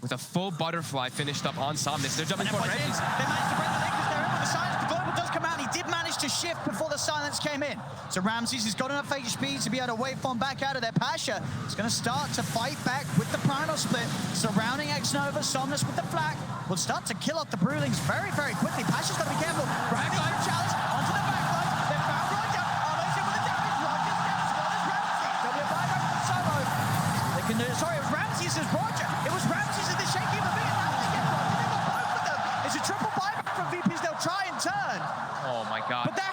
with a full butterfly finished up on Somnus. They're jumping forward. They managed to break the link because they're in with the silence. The global does come out. He did manage to shift before the silence came in. So Ramses has got enough HP to be able to waveform back out of there. Pasha is going to start to fight back with the primal split, surrounding X-Nova. Somnus with the flak will start to kill off the Brewlings very, very quickly. Pasha's got to be careful. Backline challenge onto the backline. They found Roger. Oh, they hit with the damage. Roger's down as well as Ramses. There'll be a buyback from Solo. They can do it. Sorry, it was Ramses as Roger. It was Ramses in the shaky of the beat. Now they get Roger. They got both of them. It's a triple buyback from VPs. They'll try and turn. Oh my God. But that,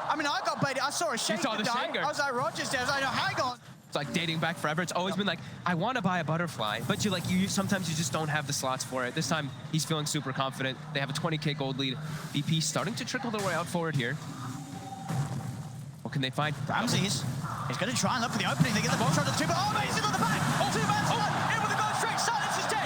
I mean, I got baited. I saw a shaker die. I was like, Roger's there. I was like, no, hang on. It's like dating back forever. It's always been like, I want to buy a butterfly, but sometimes you just don't have the slots for it. This time, he's feeling super confident. They have a 20K gold lead. VP starting to trickle their way out forward here. What can they find? Ramses. He's going to try and look for the opening. They get the ball shot to two, but oh, no, he's in on the back. Two man's one. In with the gold straight. Silence is dead.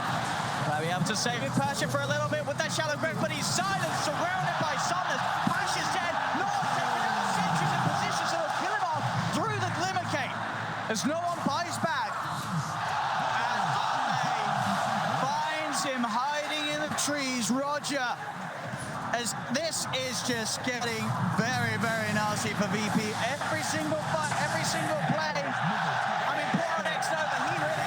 They'll be able to save it, Pasha, for a little bit with that shallow grip, but he's silenced, surrounded by Somnus. Pasha's dead. North taking out sentries in position, so they'll kill him off through the Glimmer Cape. As no one buys back, and Sunday finds him hiding in the trees. Roger, as this is just getting very, very nasty for VP. Every single fight, every single play. I mean, poor old X-Nova,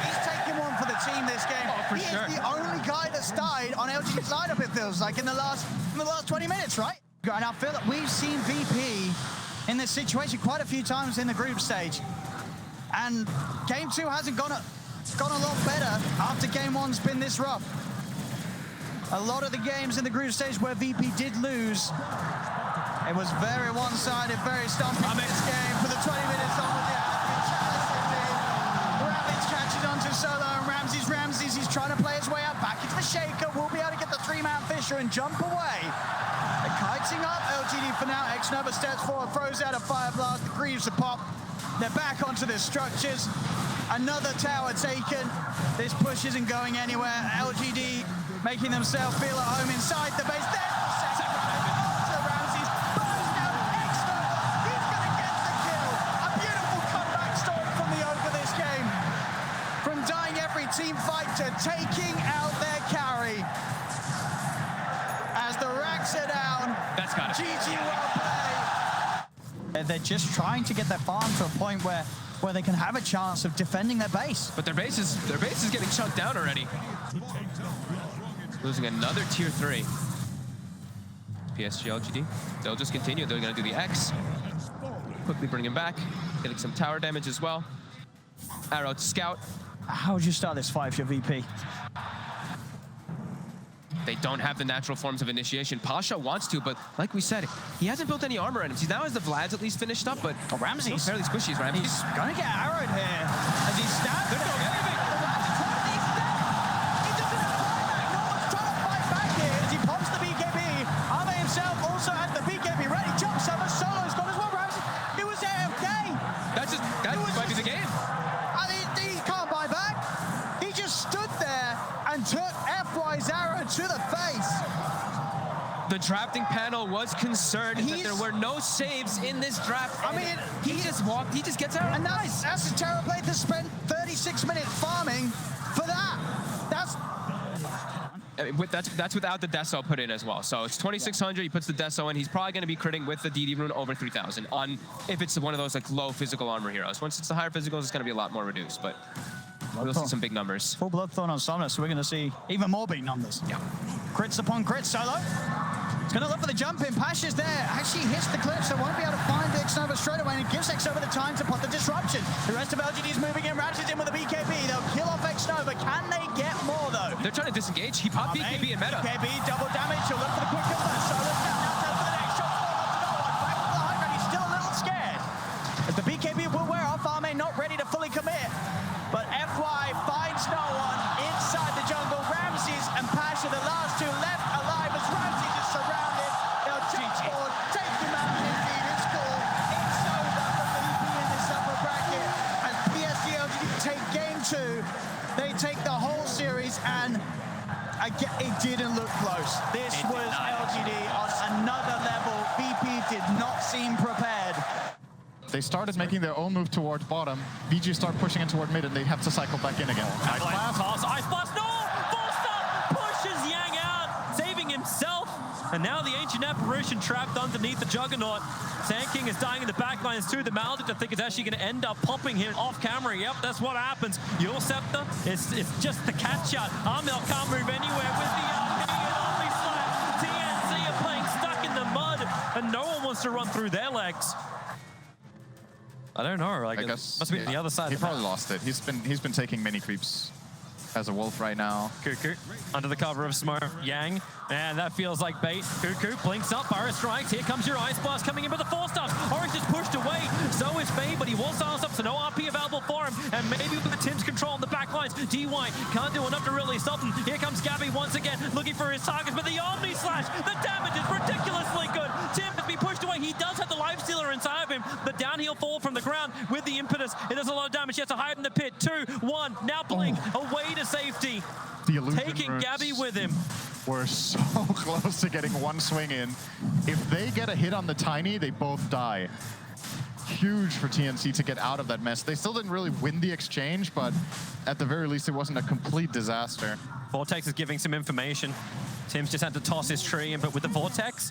he's taking one for the team this game. Oh, for sure. He is the only guy that's died on LGD's lineup, it feels like, in the last 20 minutes, right? And I feel that we've seen VP in this situation quite a few times in the group stage. And game 2 hasn't gone a lot better after game 1's been this rough. A lot of the games in the group stage where VP did lose, it was very one-sided, very stumpy this game for the 20 minutes on with the Rampage catches onto Solo and Ramses, he's trying to play his way out back into the shaker. Will be able to get the 3-man Fisher and jump away. They're kiting up LGD for now. X-Nova steps forward, throws out a fire blast. The Greaves are pop. They're back onto the structures. Another tower taken. This push isn't going anywhere. LGD making themselves feel at home inside the base. There's the second round. So Ramses burns down X-Nova. He's going to get the kill. A beautiful comeback story from the over this game. From dying every team fight to taking out their carry. As the racks are down. That's got it. GG, well played. They're just trying to get their farm to a point where they can have a chance of defending their base. But their base is getting chunked down already. Losing another tier 3. psg.lgd. They'll just continue. They're going to do the X. Quickly bring him back. Getting some tower damage as well. Arrow to scout. How would you start this fight if you're VP? They don't have the natural forms of initiation. Pasha wants to, but like we said, he hasn't built any armor in him. He now has the Vlads at least finished up, but Ramses fairly squishy. Ramses. He's going to get arrowed here as he stands there. He doesn't have buyback. No one's trying to fight back here as he pops the BKB. Ame himself also has the BKB ready. Jumps over. Solo's got as well. Ramses, it was AFK. That might be the game. I mean, he can't buy back. He just stood there and took FY's arrow to the face. The drafting panel was concerned that there were no saves in this draft. I mean, he just walked, he just gets out. And that's a terrible play to spend 36 minutes farming for that. That's without the Deso put in as well. So it's 2,600, he puts the Deso in. He's probably going to be critting with the DD rune over 3,000 on if it's one of those like low physical armor heroes. Once it's the higher physicals, it's going to be a lot more reduced, but we'll see some big numbers. Full Bloodthorn on Somnus, so we're going to see even more big numbers. Yeah. Crits upon crits, Solo. He's going to look for the jump in. Pasha's there. Actually hits the clip, so won't be able to find X-Nova straight away, and it gives X-Nova the time to put the disruption. The rest of LGD's moving in. Ramses in with the BKB. They'll kill off X-Nova. Can they get more, though? They're trying to disengage. He popped BKB in meta. BKB, double damage. He'll look for the quick kill. Solo's down. Now time for the next shot. Back with the high ground. He's still a little scared. As the BKB will wear off, Arme not ready to fully commit. But FY finds no one inside the jungle. Ramses and Pasha, the last two left alive as Ramses is surrounded. They'll jump forward, take him out indeed. It's cool. It's over for VP in this upper bracket. As psg.lgd take game 2, they take the whole series, and again, it didn't look close. This was LGD on another level. VP did not seem prepared. They started making their own move toward bottom. VG start pushing in toward mid, and they have to cycle back in again. Nice pass. Ice blast. No! Full stop! And now the Ancient Apparition trapped underneath the Juggernaut. Sand King is dying in the backlines too. The Maledict, I think, is actually going to end up popping him off camera. Yep, that's what happens. Your Scepter, it's just the catch out. Armel can't move anywhere with the RP and only slap. TNC are playing stuck in the mud, and no one wants to run through their legs. I don't know. Like, I guess must be the other side. He probably lost it. He's been taking many creeps as a wolf right now. Cuckoo under the cover of smoke. Yang, and that feels like bait. Cuckoo blinks up, Burrow strikes. Here comes your Ice Blast coming in with the 4-stars. Orange is pushed away, so is Fade, but he was silenced up, so no RP available for him. And maybe with Tim's control on the back lines, DY can't do enough to really stop him. Here comes Gabby once again, looking for his targets, but the Omni Slash, the damage is ridiculously good. Tim has been pushed away. He does have the Life Stealer inside of him. The downhill fall from the ground with the impetus. It does a lot of damage. He has to hide in the pit. 2, 1, now Blink away to safety. The illusion taking runes Gabby with him. We're so close to getting one swing in. If they get a hit on the Tiny, they both die. Huge for TNC to get out of that mess. They still didn't really win the exchange, but at the very least, it wasn't a complete disaster. Vortex is giving some information. Tim's just had to toss his tree in, but with the Vortex,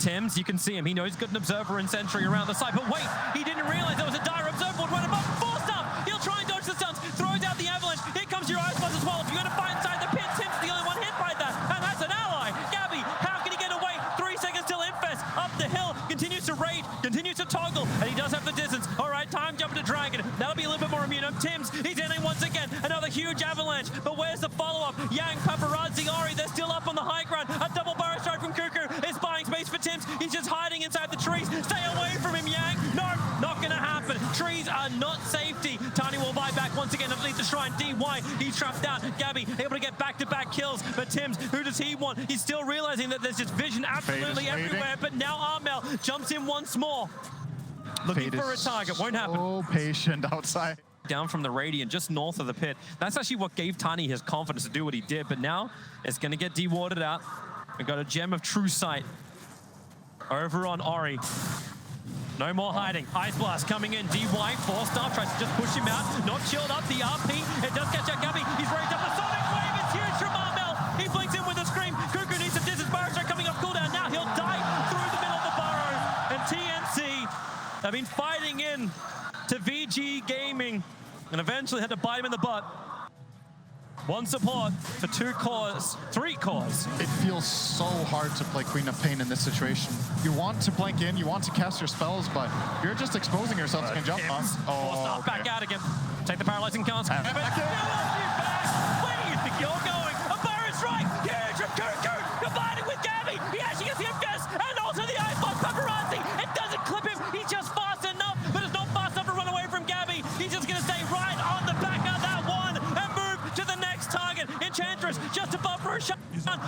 Tim's, you can see him. He knows he's got an observer and sentry around the side, but wait, he didn't realize there was a dire observer board right above. 4-star! He'll try and dodge the stuns, throws out the avalanche. Here comes your Ice Blast as well. If you're going to fight inside the pit, Tim's the only one hit by that, and that's an ally. Gabby, how can he get away? 3 seconds till Infest up the hill, continues to rage, continues to toggle, and he does have the distance. All right, time jump to Dragon. That'll be a little bit more immune. Tim's, he's ending once again. Another huge avalanche, but where's the follow-up? Yang, Paparazzi, Ori, they're still up on the high ground. A double Burrow strike from Cuckoo is buying space for Tim's. He's just hiding inside the trees. Stay away from him, Yang. No, not gonna happen. Trees are not safety. Tiny will buy back once again underneath the shrine. DY, he's trapped out. Gabby able to get back-to-back kills, but Tim's, who does he want? He's still realizing that there's just vision absolutely everywhere, but now Armel jumps in once more. Looking for a target, won't happen. So patient outside. Down from the Radiant, just north of the pit. That's actually what gave Tiny his confidence to do what he did, but now it's going to get dewarded out. We've got a Gem of True Sight over on Ori. No more hiding. Ice Blast coming in. DY, 4-star, tries to just push him out. Not chilled up. The RP, it does catch out Gabby. He's raised up the Sonic Wave. It's huge from Armel. He blinks in with a scream. Cuckoo needs some distance. Burrow strike coming off cooldown. Now he'll die through the middle of the burrow. And TNC have been fighting in to VG Gaming and eventually had to bite him in the butt. 1 support for 2 cores, 3 cores. It feels so hard to play Queen of Pain in this situation. You want to blank in, you want to cast your spells, but you're just exposing yourself to jump on. Oh, okay. Back out again. Take the paralyzing cast. Where do you think you're going? A Burrow strike! Huge from Cuckoo! Combining with Gabby! He actually gets the Infest and also the Ice Blast Paparazzi! It doesn't clip him! He's just fast enough, but it's not fast enough to run away from Gabby! He's just gonna stay right on the back of that one and move to the next target. Enchantress just above for a shot.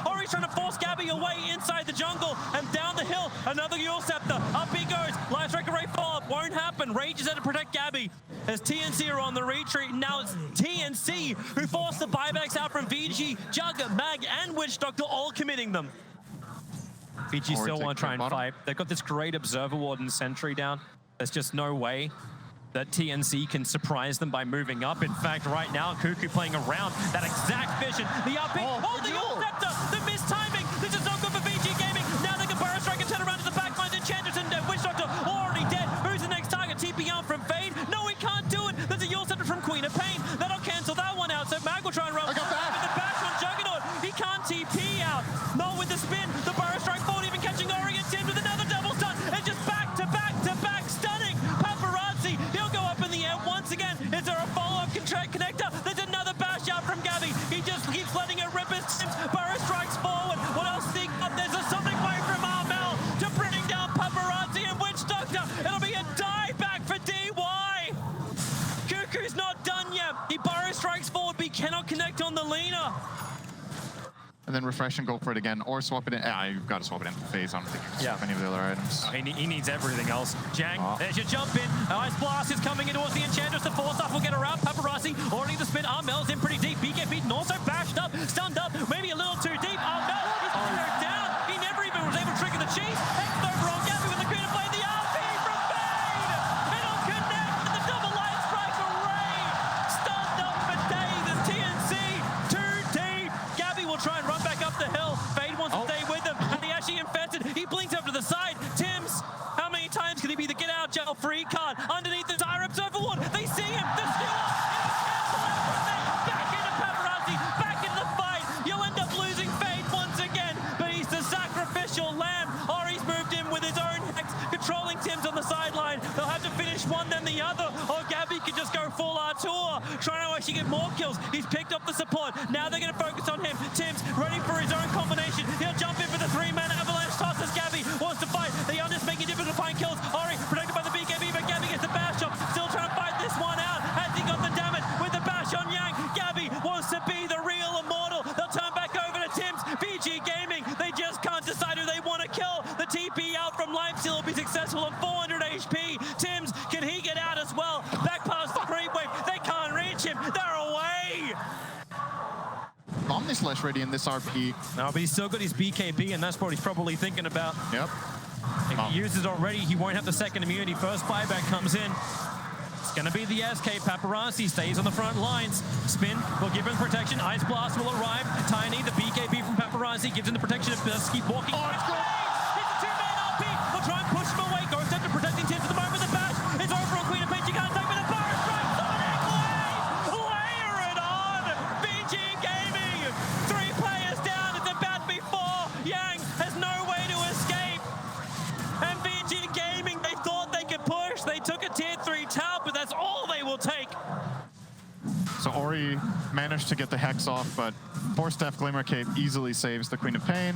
Ori's trying to force Gabby away inside the jungle and down the hill. Another Yule Scepter. Up he goes. Life Strike Array follow-up. Won't happen. Rage is there to protect Gabby as TNC are on the retreat. Now it's TNC who forced the buybacks out from VG, Jugger, Mag, and Witch Doctor all committing them. VG still want to try and fight. They've got this great Observer Ward and Sentry down. There's just no way that TNC can surprise them by moving up. In fact, right now, Cuckoo playing around that exact vision. The RP, the Yule Scepter, the missed timing. This is not good for VG Gaming. Now they can Burrow strike and turn around to the back line. Enchantress and Witch Doctor already dead. Who's the next target? TP out from Fade. No, he can't do it. There's a Yule Scepter from Queen of Pain. That'll cancel that one out. So Mag will try and run with the bash on Juggernaut. He can't TP out. Not with the spin. The Burrow strike forward, even catching Ori and Tim with another double stun. And just back to back to back stunning. Paparazzi, he'll go up in the air once again. Is there a follow-up connector? There's another bash out from Gabby. He just keeps letting it rip his Sims. Burrow strikes forward. What else is he got? There's a something way from Armel to bring down Paparazzi and Witch Doctor. It'll be a die back for DY. Cuckoo's not done yet. He Burrow strikes forward, but he cannot connect on the leaner. And then refresh and go for it again, or swap it in. You've got to swap it in for phase. I don't think you can swap any of the other items. He needs everything else. Jang, there's your jump in. Ice Blast is coming in towards the Enchantress. The 4-star will get around. Paparazzi already the spin. Armel's in pretty deep. BK beaten, also bashed up, stunned up, maybe a little too deep. Armel, he's down. He never even was able to trigger the cheese. Hex over on Gabby with the Queen of Blade. The RP from Fade. It'll connect with the double light strike array. Stunned up for days as TNC too deep. Gabby will try and run back up the hill. Fade wants to stay with him, and he actually AL free card underneath the Dire Observer Ward. They see him. The steal. Back into Paparazzi. Back into the fight. You'll end up losing Fade once again, but he's the sacrificial lamb. Ori's moved in with his own hex, controlling Tims on the sideline. They'll have to finish one, then the other, or Gabby can just go full Artur, trying to actually get more kills. He's picked up the support. Now they're going to focus on him. Tims ready for his own combination. He'll jump in for the 3-man avalanche toss as Gabby wants to fight. They are just making it difficult to find kills. Ori protected by the BKB, but Gabby gets the bash up. Still trying to fight this one out. Has he got the damage with the bash on Yang? Gabby wants to be the real immortal. They'll turn back over to Tims. VG Gaming, they just can't decide who they want to kill. The TP out from Lifesteal will be successful on 400 HP. Tims, can he get out as well? Back past the creep wave. They can't reach him. They're away. Omnislash ready in this RP. No, but he's still got his BKB, and that's what he's probably thinking about. Yep. If he uses it already, he won't have the second immunity. First buyback comes in. It's going to be the SK. Paparazzi stays on the front lines. Spin will give him protection. Ice Blast will arrive. Tiny, the BKB from Paparazzi, gives him the protection. Just keep walking. Oh, it's good. It's a two-man RP. They'll try and push him away. Ghost after protecting Tims at the moment. The bash is over on Queen of Pain. You can't take with a bar strike. Sonic Wave. Layer it on. VG Gaming. 3 players down. It's about to be 4. Yang has no way to escape. And VG Gaming, they thought they could push. They took a tier 3 tout, but that's all they will take. So Ori managed to get the Hex off, but Force Staff Glimmercape easily saves the Queen of Pain.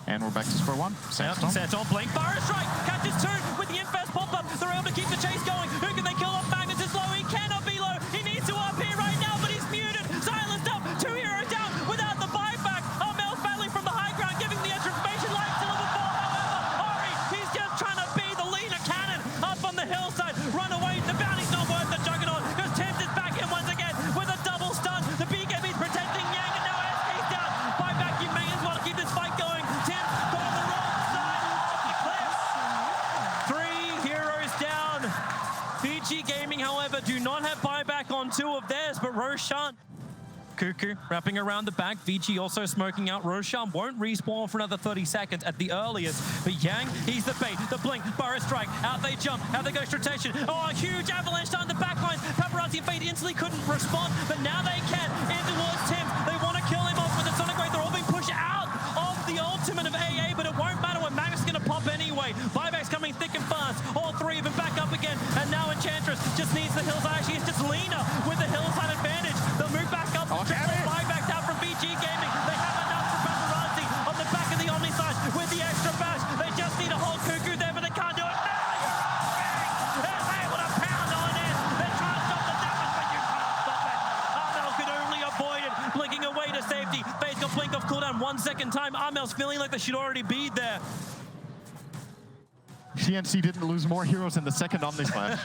And we're back to square one. Sandstorm. Sandstorm, blink, fire strike, catches 2 with the Infest pop-up. They're able to keep the chase going. Who can they kill off? Magnus is low, he cannot be low. He needs to up here right now, but he's muted. Silenced up, 2 heroes down without the buyback. Mel's battling from the high ground, giving the extra information. Light to level 4, however, Ori, he's just trying to be the leaner cannon up on the hillside. Run away, the bounty's not worth the juggernaut, because Tims is back in once again with a double stun. The BKB's protecting Yang, and now SK's down. Buyback, you may as well keep this fight going. Tims got on the wrong side of the cliff. 3 heroes down. VG Gaming, however, do not have buyback on 2 of theirs, but Roshan. Cuckoo wrapping around the back. VG also smoking out. Roshan won't respawn for another 30 seconds at the earliest. But Yang, he's the bait. The blink, Burrow strike. Out they jump. Out they go rotation. Oh, a huge avalanche down the back lines. Paparazzi and Fade instantly couldn't respond, but now they can. In towards Tims. They want to kill him off with the Sonic Wave. They're all being pushed out of the ultimate of AA, but it won't matter when Magnus is going to pop anyway. Buyback's coming thick and fast. All 3 of them back up again. And now Enchantress just needs the hillside. Actually, it's just Lena with the hillside advantage. They'll move back up. Buybacks out from VG Gaming. They have enough for Paparazzi on the back of the Omni side with the extra bash. They just need a whole Cuckoo there, but they can't do it. No, they're able to pound on in. They're trying to stop the damage, but you can't stop it. Armel could only avoid it, blinking away to safety. Fade's got blink off cooldown 1 second time. Armel's feeling like they should already be there. TNC didn't lose more heroes in the second Omnislash.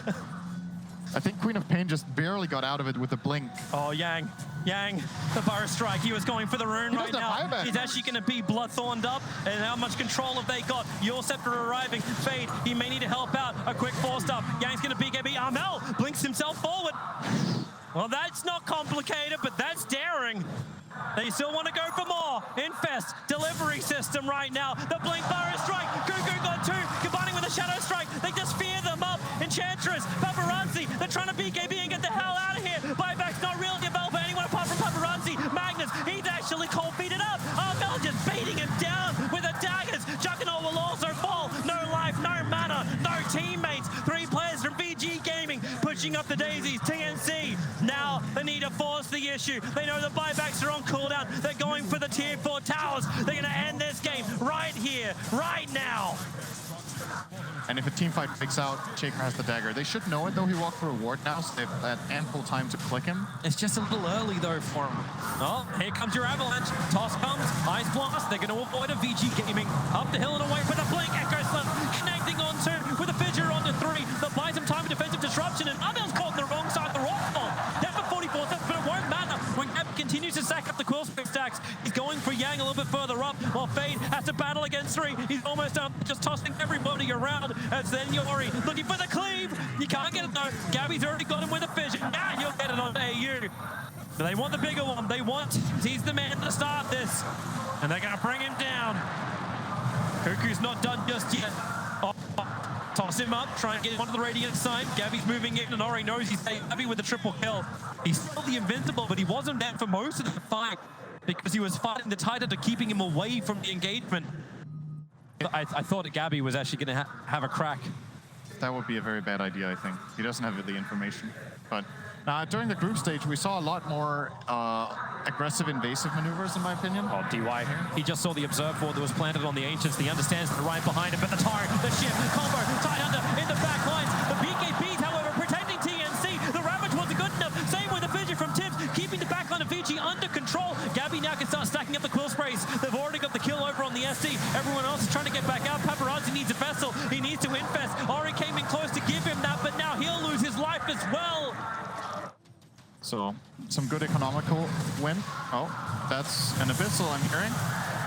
I think Queen of Pain just barely got out of it with the blink. Oh, Yang, the Burrow strike. He was going for the rune right now. He's actually going to be bloodthorned up. And how much control have they got? Your Scepter arriving. Fade, he may need to help out. A quick 4-stop. Yang's going to BKB. Armel blinks himself forward. Well, that's not complicated, but that's daring. They still want to go for more. Infest, delivery system right now. The blink Burrow strike. Cuckoo got 2, combining with a shadow strike. They just fear them up. Enchantress, Paparazzi, they're trying to BKB and get the hell out of here. Buyback's not really available for anyone apart from Paparazzi. Magnus, he's actually cold feeded up. Armel just beating him down with the daggers. Juggernaut will also fall. No life, no mana, no teammates. 3 players from VG Gaming pushing up the daisies. TNC, now they need to force the issue. They know the buybacks are on cooldown. They're going for the tier 4 towers. They're going to end this game right here, right now. And if a team fight fakes out, Shaker has the dagger. They should know it, though. He walked through a ward now, so they've had ample time to click him. It's just a little early, though, for him. Oh, here comes your avalanche. Toss comes. Ice Blast. They're going to avoid a VG Gaming. Up the hill and away with a blink. Echo Slam connecting on 2 with a fissure onto 3. That buys him time for defensive disruption, and Amel's caught on the wrong side of the rock. Down for 44 seconds, but it won't matter. When Gab continues to sack up the quill stacks, he's going for Yang a little bit further up, while Fade has to battle against 3. He's almost up, just tossing everybody around. As then Yori looking for the cleave. You can't get it though. Gabby's already got him with a fissure. Yeah, you'll get it on AU. But they want the bigger one. They want, he's the man to start this. And they're going to bring him down. Cuckoo's not done just yet. Oh, Toss him up, try and get him onto the Radiant side. Gabby's moving in, and Ori knows he's Gabby with a triple kill. He's still the invincible, but he wasn't there for most of the fight because he was fighting the Titan to keeping him away from the engagement. I thought that Gabby was actually going to have a crack. That would be a very bad idea, I think. He doesn't have the information. But during the group stage, we saw a lot more aggressive, invasive maneuvers, in my opinion. Oh, DY here. He just saw the Observe ward that was planted on the Ancients. He understands the right behind him, but the Tyrant, the shift, combo, tied under in the back lines. The BKBs, however, protecting TNC. The Rampage wasn't good enough. Same with the Fissure from Tibbs, keeping the backline of VG under control. Gabby now can start stacking up the quill sprays. They've already got the kill over on the SD. Everyone else is trying to get back out. Paparazzi needs a vessel. He needs to infest. Ori came in close to give him that, but now he'll lose his life as well. So, some good economical win. Oh, that's an Abyssal, I'm hearing.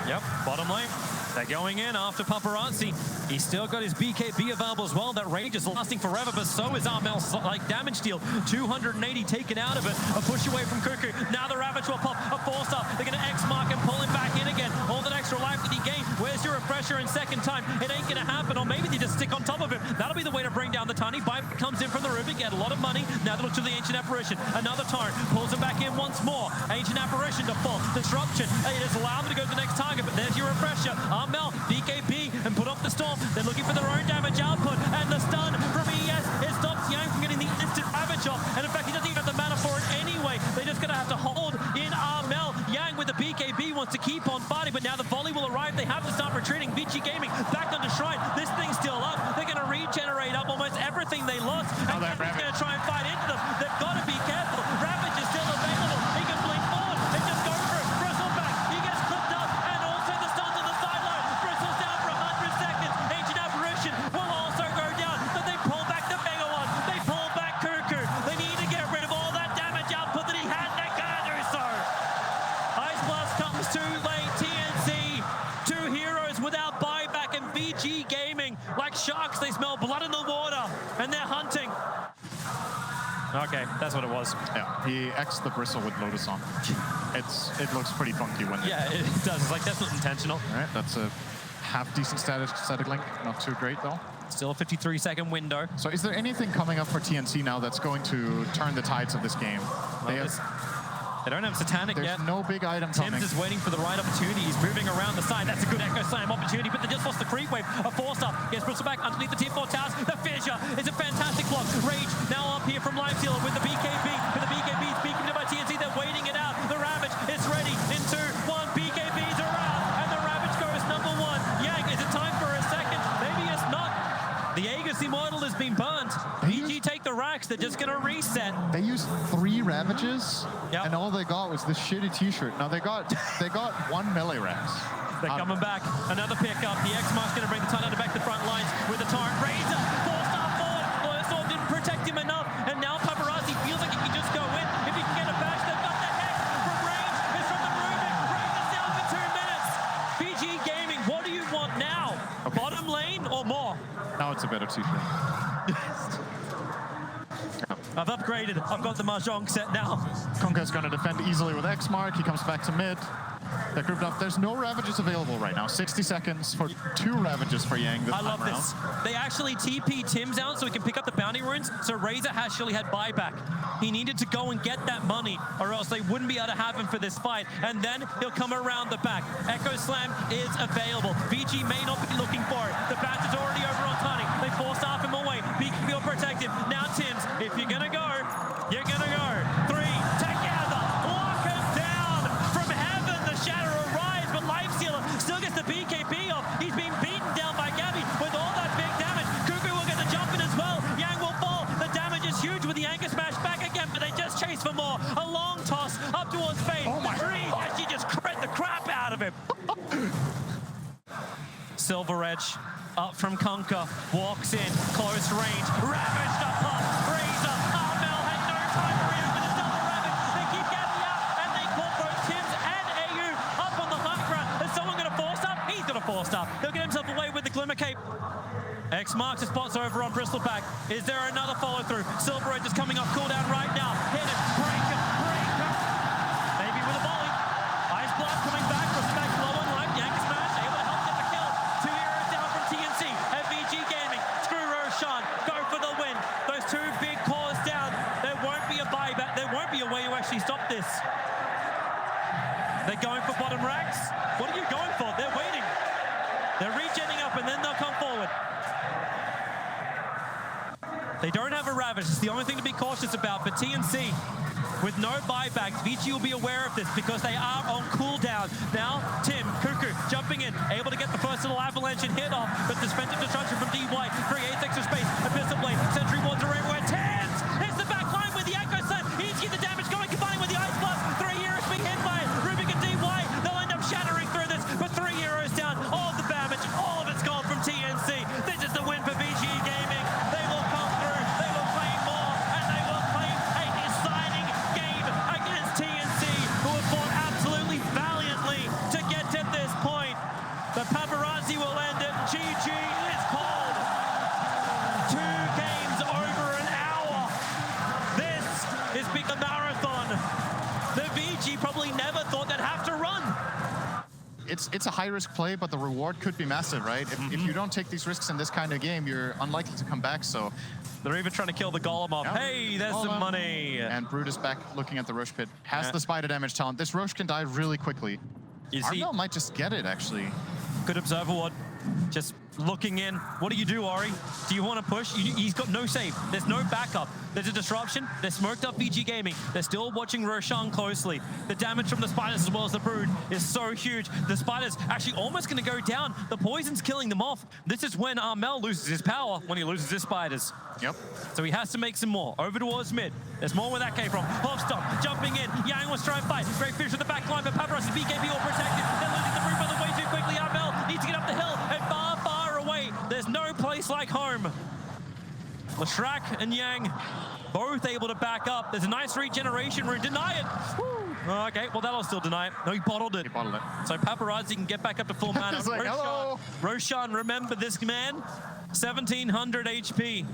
Yep, bottom lane. They're going in after Paparazzi. He's still got his BKB available as well. That range is lasting forever, but so is Armel's damage deal. 280 taken out of it. A push away from Cuckoo. Now the Ravage will pop a 4-star. They're going to X-mark and pull him back in again. All that extra life that he gained. Where's your refresher in second time? It ain't going to happen, or maybe they just stick on top of him. That'll be the way to bring down the Tiny. Bite comes in from the Ruby, get a lot of money. Now they look to the Ancient Apparition. Another Tyrant pulls him back in once more. Ancient Apparition to fall. Disruption. It has allowed them to go to the next target, but there's your refresher. Armel, BKB, and put off the Storm. They're looking for their own damage output, and the stun from ES, it stops Yang from getting the instant Ravage off, and in fact, he doesn't even have the mana for it anyway. They're just going to have to hold in Armel. Yang with the BKB wants to keep on fighting, but now the volley will arrive. They have to start retreating. VG Gaming back under Shrine. This thing's still up. They're going to regenerate up almost everything they lost, and Gavin's going to try and fight into them. They've got to be careful. Ravage is still available. He can blink forward and just go for it. Bristle back. He gets clipped up, and also the stuns on the sideline. Bristle's down for 100 seconds. Ancient Apparition will also go down, but they pull back the Mega One. They pull back Cuckoo. They need to get rid of all that damage output that he had, and they're going to do so. Ice Blast comes too late. TNC, two heroes without buyback, and VG Gaming, like sharks, they smell blood in the water, and they're hunting. Okay, that's what it was. Yeah, he X'd the Bristle with Lotus on. It looks pretty funky when Yeah, it does. It's like, that's not intentional. All right, that's a half-decent static link. Not too great, though. Still a 53-second window. So is there anything coming up for TNC now that's going to turn the tides of this game? They don't have Satanic There's yet. no big item coming. Tim's is waiting for the right opportunity. He's moving around the side. That's a good Echo Slam opportunity, but they just lost the creep wave. A 4-star gets Bristle back underneath the T4 towers. The Fissure is a fantastic block. Rage now up here from Livesealer with the BKB. With the BKBs beaten by TNC, they're waiting it out. The Ravage is ready in 2, 1. BKBs are out, and the Ravage goes number 1. Yang, is it time for a second? Maybe it's not. The Aegis Immortal has been burnt. VG take the racks. They're just going to reset. They used 3 Ravages, Yep. and all they got was this shitty T-shirt. Now they got 1 melee Rax. They're coming back. Another pickup. The X-Mark's going to bring the Titan back to the front lines with the Torrent. Razor, 4-star forward. Sword didn't protect him enough, and now Paparazzi feels like he can just go in. If he can get a bash, they've got the Hex from range. It's from the Rubik. Razor's down for 2 minutes. VG Gaming, what do you want now? Okay. Bottom lane or more? Now it's a better T-shirt. I've upgraded. I've got the Mahjong set now. Kunkka's going to defend easily with X-Mark. He comes back to mid. They're grouped up. There's no Ravages available right now. 60 seconds for 2 Ravages for Yang this I time love around. this. They actually TP Tim's out so he can pick up the bounty runes. So Razor actually had buyback. He needed to go and get that money, or else they wouldn't be able to have him for this fight. And then he'll come around the back. Echo Slam is available. VG may not be looking for it. The bat is already over on Tiny. They force off him away. BKB will protect him. Now Tim's, if you're gonna go, you're gonna go. 3 together. Lock him down. From heaven, the shadow arrives, but Livesealer still gets the BKB off. He's been beaten down by Gabby with all that big damage. Cuckoo will get the jump in as well. Yang will fall. The damage is huge with the Anchor Smash back again, but they just chase for more. A long toss up towards Fade. Oh my Dream, God. and she just crit the crap out of him. Silver Edge up from Kunkka, walks in, close range, ravaged up top, Razor, Armel had no time to react with a double ravage. They keep Gabby out, and they caught both Tims and AU up on the high ground. Is someone going to force up? He's going to force up. He'll get himself away with the Glimmer Cape. X marks the spots over on Bristleback. Is there another follow through? Silver Edge is coming off cooldown right now. Hit it, break him, break him. Maybe with a volley. Ice Blast coming back, Bristleback low on life. Yankee Smash able to help get the kill. 2 heroes down from TNC at VG Gaming. Screw They're going for bottom racks. What are you going for? They're waiting. They're regenning up and then they'll come forward. They don't have a Ravage. It's the only thing to be cautious about. But TNC, with no buybacks, VG will be aware of this because they are on cooldown. Now, Tim, Cuckoo, jumping in, able to get the first little avalanche and hit off, but defensive destruction from DY creates extra space. Abyssal Blade, Sentry Ward's a everywhere. Tens! Hits the back line with the Echo Sun. He's getting the damage going, combining with the Ice Blast. 3 heroes being hit by it. Rubik and DY, they'll end up shattering through this, but 3 heroes down. All of the damage, all of it's gone from TNC. This is the win for VG Gaming. They will come through, they will claim more, and they will claim a deciding game against TNC, who have fought absolutely valiantly to get to this point. The paparazzi will end it. GG is called. 2 games over an hour. This is big the marathon. The VG probably never thought they'd have to run. It's a high-risk play, but the reward could be massive, right? If you don't take these risks in this kind of game, you're unlikely to come back, so... They're even trying to kill the Golem off. Yeah. Hey, there's some money. And Brutus back looking at the Roche pit. Has the spider damage talent. This Roche can die really quickly. You see, Armel might just get it, actually. good Observer Ward. Just looking in. What do you do, Ori? Do you want to push? He's got no save. There's no backup. There's a disruption. They're smoked up VG Gaming. They're still watching Roshan closely. The damage from the spiders as well as the brood is so huge. The spiders actually almost going to go down. The poison's killing them off. This is when Armel loses his power, when he loses his spiders. Yep. So he has to make some more. Over towards mid. There's more where that came from. Hofstop jumping in. Yang was trying to fight. Great fish with the back line, but Paparazzi BKB all protected. They're losing the brood brother way too quickly. Armel needs to get up the hill and far, far away. There's no place like home. Lashrak and Yang both able to back up. There's a nice regeneration rune. Deny it. Woo. Okay, well, that'll still deny it. No, he bottled it. He bottled it. So Paparazzi can get back up to full mana. It's like, hello. Roshan, remember this man? 1700 HP.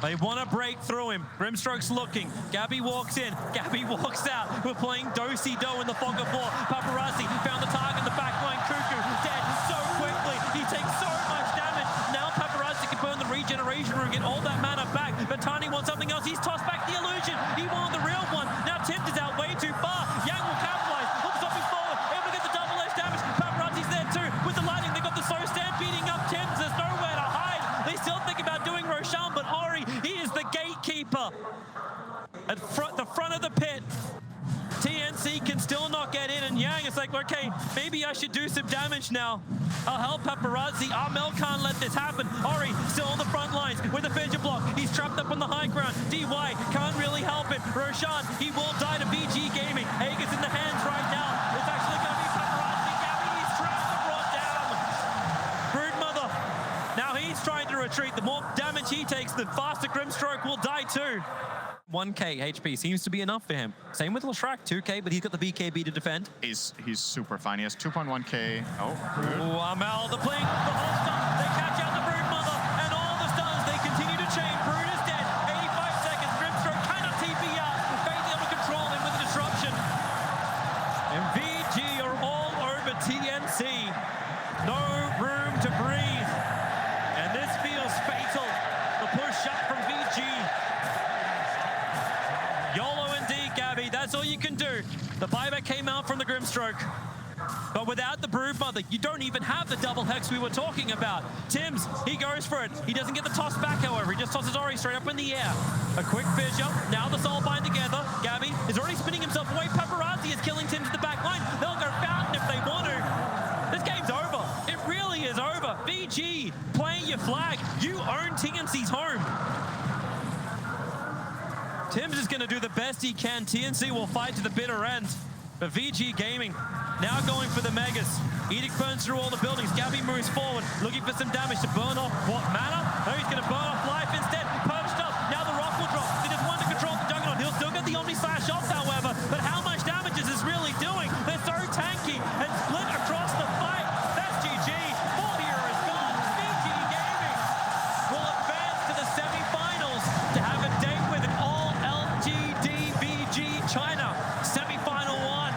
They want to break through him. Grimstroke's looking. Gabby walks in. Gabby walks out. We're playing Do-Si-Do in the fog of war. Paparazzi found the target in the back line. Cuckoo dead so quickly. He takes so much damage. Now Paparazzi can burn the regeneration room, get all that mana back. But Tiny wants something else. He's tossed back the illusion. He wanted the real one. Now Timt is out way too far. Yang will capitalize. Looks something forward. Able to get the double edge damage. Paparazzi's there too. With the lightning, they got the slow stand beating up Timt. There's nowhere to hide. They still think about doing Roshan, but Ori, he is the gatekeeper. At the front of the pit. TNC can still not get in, and Yang is like, okay, maybe I should do some damage now. I'll help Paparazzi. Armel can't let this happen. Ori still on the front lines with a Fidget Block. He's trapped up on the high ground. DY can't really help him. Roshan, he will die to VG Gaming. Hager's in the hands right now. It's actually going to be Paparazzi. Gabby, he's trapped and brought down. Broodmother, now he's trying to retreat. The more damage he takes, the faster Grimstroke will die too. 1k HP seems to be enough for him. Same with Lashrak, 2k, but he's got the BKB to defend. He's super fine. He has 2.1k. Oh, Ooh, Armel, the blink, the whole stun. They catch out the Broodmother, and all the stuns, they continue to chain. Brood is dead. 85 seconds. Grimstroke cannot TP out. Faith able to control him with the disruption. And VG are all over TNC. No room to breathe. And this feels fatal. The push up from VG. YOLO indeed, Gabby. That's all you can do. The buyback came out from the Grimstroke. But without the Broodmother, you don't even have the double hex we were talking about. Tims, he goes for it. He doesn't get the toss back, however. He just tosses Ori straight up in the air. A quick fissure. Now the Soulbind together. Gabby is already spinning himself away. Paparazzi is killing Tims at the back line. They'll go Fountain if they want to. This game's over. It really is over. VG, playing your flag. You own TNC's home. Tims is going to do the best he can. TNC will fight to the bitter end. But VG Gaming now going for the Megas. Edict burns through all the buildings. Gabby moves forward, looking for some damage to burn off what mana? No, he's going to burn off life instead. Perched up. Now the rock will drop. He just wanted to control the Juggernaut. He'll still get the Omni Slash off, however. But how much damage is this really doing? They're so tanky and split across the fight. That's GG. 4 heroes gone. VG Gaming will advance to the semi-finals to have a date with an all-LGD VG China semi-final 1.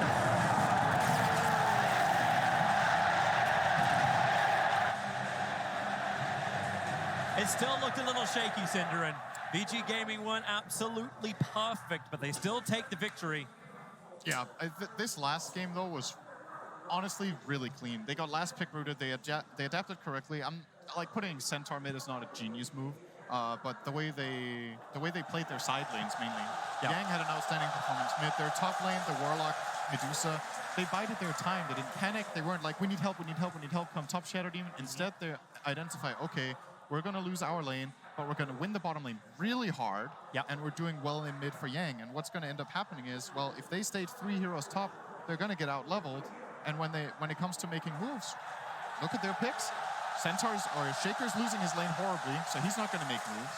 It still looked a little shaky, Cinderin. VG Gaming weren't absolutely perfect, but they still take the victory. Yeah, this last game though was honestly really clean. They got last pick rooted. They adapted correctly. I'm like putting Centaur mid is not a genius move, but the way they played their side lanes mainly. Yang had an outstanding performance mid. Their top lane, the Warlock, Medusa, they bided their time. They didn't panic. They weren't like, we need help, we need help, we need help. Come top Shadow Demon. Instead, they identify, okay, we're gonna lose our lane, but we're gonna win the bottom lane really hard. And we're doing well in mid for Yang. And what's gonna end up happening is, well, if they stayed 3 heroes top, they're gonna get out leveled. And when it comes to making moves, look at their picks. Centaur's or Shaker's losing his lane horribly, so he's not going to make moves.